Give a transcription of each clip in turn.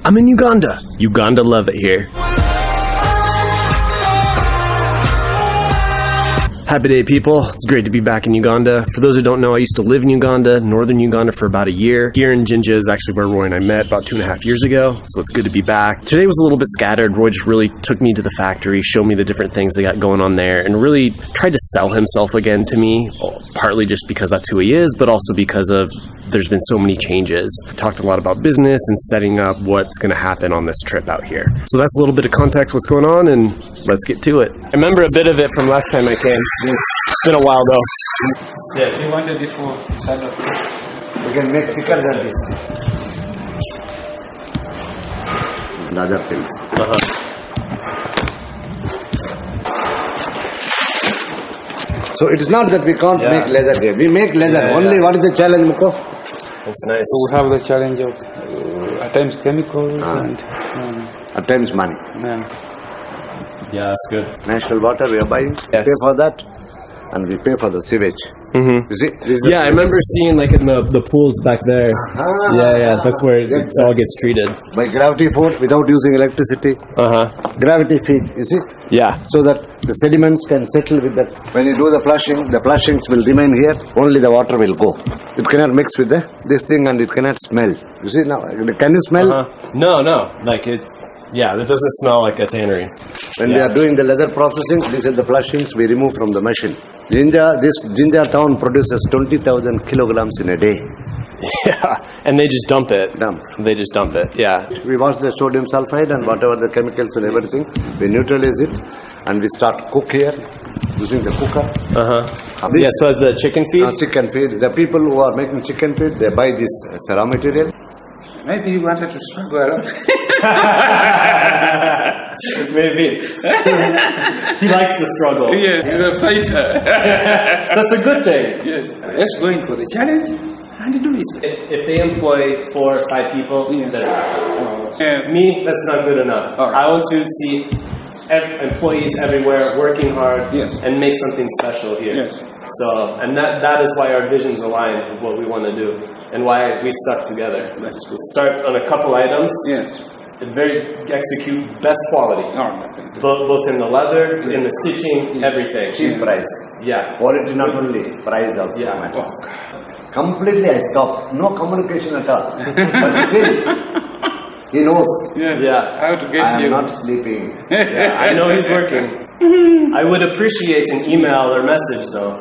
I'm in Uganda. Uganda love it here. Happy day, people. It's great to be back in Uganda. For those who don't know, I used to live in Uganda, northern Uganda, for about a year. Here in Jinja is actually where Roy and I met about 2.5 years ago, so it's good to be back. Today was a little bit scattered. Roy just really took me to the factory, showed me the different things they got going on there, and really tried to sell himself again to me, partly just because that's who he is, but also because of there's been so many changes. Talked a lot about business and setting up what's going to happen on this trip out here. So that's a little bit of context what's going on, and let's get to it. I remember a bit of it from last time I came. It's been a while though. Yeah, you wanted it for salad. We can make thicker than this. And other things. So it's not that we can't make leather here. We make leather. Only what is the challenge, Mukko? That's nice. So we have the challenge of at times chemicals and at times money. Yeah, that's good. National water we are buying. We pay for that. And we pay for the sewage. Mm-hmm. You see? Yeah, I remember seeing like in the pools back there. Yeah, that's where it all gets treated. By gravity force without using electricity. Gravity feed, you see? Yeah. So that the sediments can settle with that. When you do the flushings will remain here. Only the water will go. It cannot mix with this thing and it cannot smell. You see now? Can you smell? No. Like it. Yeah, this doesn't smell like a tannery. When we are doing the leather processing, these are the flushings we remove from the machine. This Jinja town produces 20,000 kilograms in a day. Yeah, and they just dump it. They just dump it, yeah. We wash the sodium sulfide and whatever the chemicals and everything, we neutralize it and we start cook here using the cooker. Yeah, so the chicken feed? Chicken feed. The people who are making chicken feed, they buy this raw material. maybe he wanted to struggle around. Maybe. He likes the struggle. Yeah, he's a fighter. That's a good thing. Yes. Let's go in for the challenge and do it. If they employ 4 or 5 people, me, that's not good enough. Right. I want to see employees everywhere working hard and make something special here. Yes. So, and that is why our visions align with what we want to do and why we stuck together. That's good. Start on a couple items. Yes. And execute best quality. Both in the leather, in the stitching, everything. Cheap price. Yeah. Quality not only, price also matters. Completely I stopped. No communication at all. But still, he knows. Yeah. How to get I am you. not sleeping. Yeah, I know he's working. I would appreciate an email or message though.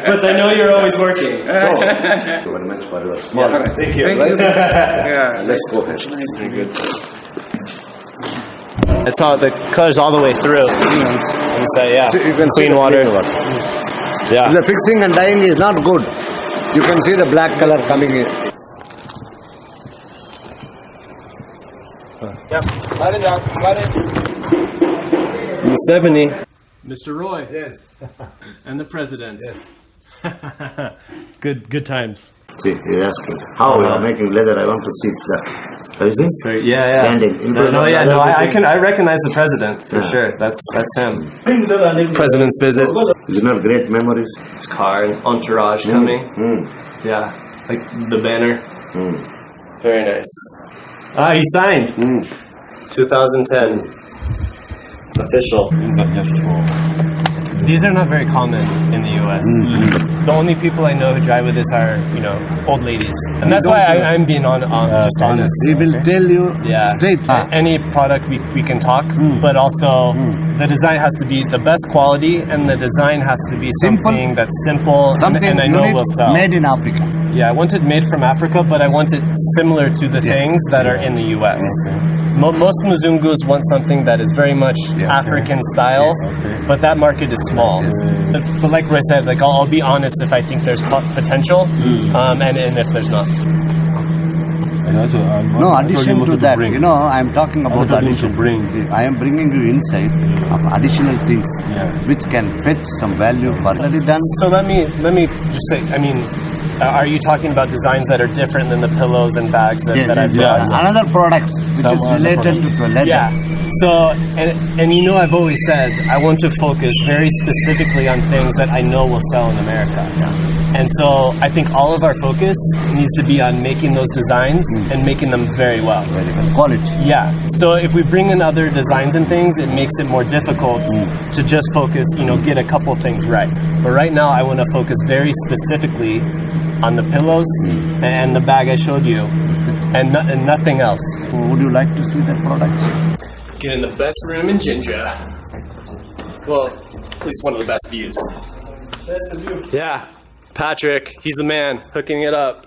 But I know you're always working. Thank you very much for your small. Thank you. Thank you. Yeah. Let's go ahead. Very good. It's all the colors all the way through. And so So you can see clean the water. clean water. Yeah. If the fixing and dyeing is not good, you can see the black color coming in. Yep. 70. Mr. Roy. Yes. And the president. Yes. Good times. See, he asked me, how we are making leather, I want to see that. Have you seen? Yeah. Standing. I recognize the president for sure. That's him. President's visit. Isn't that great memories? His car and entourage coming. Yeah, like the banner. Very nice. He signed. 2010. Official. These are not very common in the U.S. The only people I know who drive with this are, old ladies. And that's why I'm being just honest. He will tell you straight. Any product we can talk, but also the design has to be the best quality and the design has to be something that's simple and I know will sell. Made in Africa. Yeah, I want it made from Africa, but I want it similar to the things that are in the U.S. Most Mzungus want something that is very much African style, but that market is small. But like Roy said, I'll be honest if I think there's potential, and if there's not. No, addition to that, I'm talking about addition. I am bringing you insight of additional things which can fetch some value further than. So let me just say, are you talking about designs that are different than the pillows and bags that I've done? Another products which is related to leather. Yeah. So, and you know, I've always said I want to focus very specifically on things that I know will sell in America. And so I think all of our focus needs to be on making those designs and making them very well. Quality. Yeah. So if we bring in other designs and things, it makes it more difficult to just focus, you know, get a couple things right. But right now I want to focus very specifically on the pillows and the bag I showed you, and nothing else. Would you like to see that product? Get in the best room in Jinja. Well, at least one of the best views. Best view. Yeah, Patrick, he's the man, hooking it up.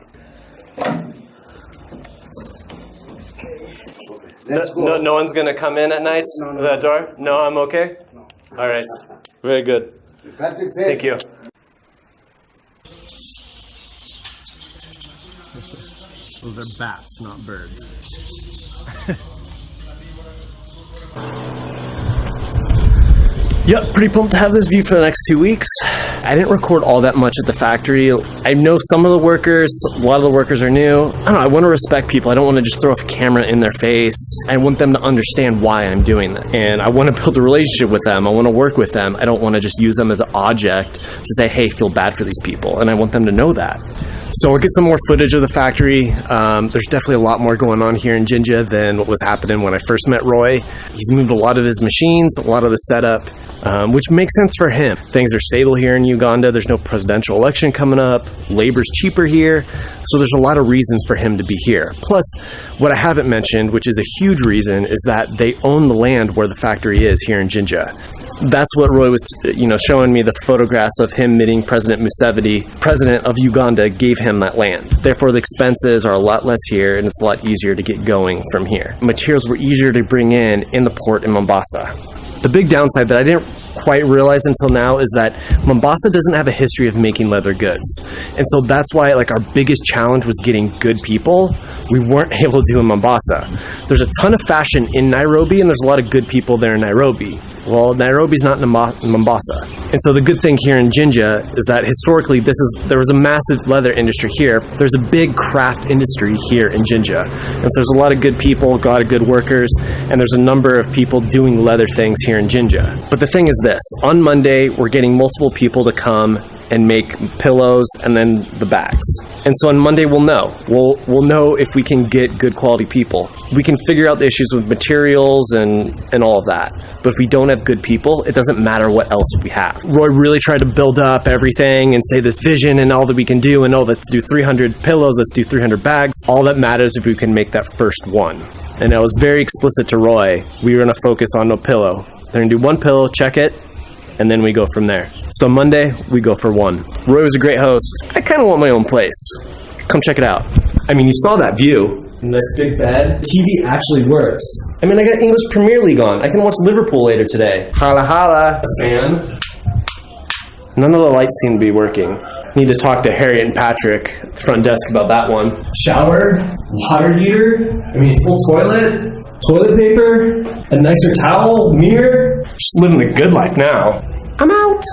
No one's gonna come in at night to that door? No, I'm okay? No. All right, very good. Thank you. Those are bats, not birds. Yep, pretty pumped to have this view for the next 2 weeks. I didn't record all that much at the factory. I know some of the workers, a lot of the workers are new. I don't know, I want to respect people. I don't want to just throw a camera in their face. I want them to understand why I'm doing that. And I want to build a relationship with them. I want to work with them. I don't want to just use them as an object to say, hey, feel bad for these people. And I want them to know that. So we'll get some more footage of the factory. There's definitely a lot more going on here in Jinja than what was happening when I first met Roy. He's moved a lot of his machines, a lot of the setup, which makes sense for him. Things are stable here in Uganda. There's no presidential election coming up. Labor's cheaper here. So there's a lot of reasons for him to be here. Plus, what I haven't mentioned, which is a huge reason, is that they own the land where the factory is here in Jinja. That's what Roy was, showing me the photographs of him meeting President Museveni. President of Uganda gave him that land. Therefore, the expenses are a lot less here, and it's a lot easier to get going from here. Materials were easier to bring in the port in Mombasa. The big downside that I didn't quite realize until now is that Mombasa doesn't have a history of making leather goods. And so that's why our biggest challenge was getting good people. We weren't able to do in Mombasa. There's a ton of fashion in Nairobi, and there's a lot of good people there in Nairobi. Well, Nairobi's not in Mombasa. And so the good thing here in Jinja is that historically there was a massive leather industry here. There's a big craft industry here in Jinja. And so there's a lot of good people, a lot of good workers, and there's a number of people doing leather things here in Jinja. But the thing is this, on Monday, we're getting multiple people to come and make pillows and then the bags. And so on Monday we'll know. We'll know if we can get good quality people. We can figure out the issues with materials and all of that. But if we don't have good people, it doesn't matter what else we have. Roy really tried to build up everything and say this vision and all that we can do, and let's do 300 pillows, let's do 300 bags. All that matters if we can make that first one. And I was very explicit to Roy, we were gonna focus on no pillow. They're gonna do one pillow, check it, and then we go from there. So Monday, we go for one. Roy was a great host. I kind of want my own place. Come check it out. I mean, you saw that view. Nice big bed. TV actually works. I mean, I got English Premier League on. I can watch Liverpool later today. Holla holla. A fan. None of the lights seem to be working. Need to talk to Harriet and Patrick at the front desk about that one. Shower, water heater, full toilet paper, a nicer towel, mirror. Just living the good life now. I'm out.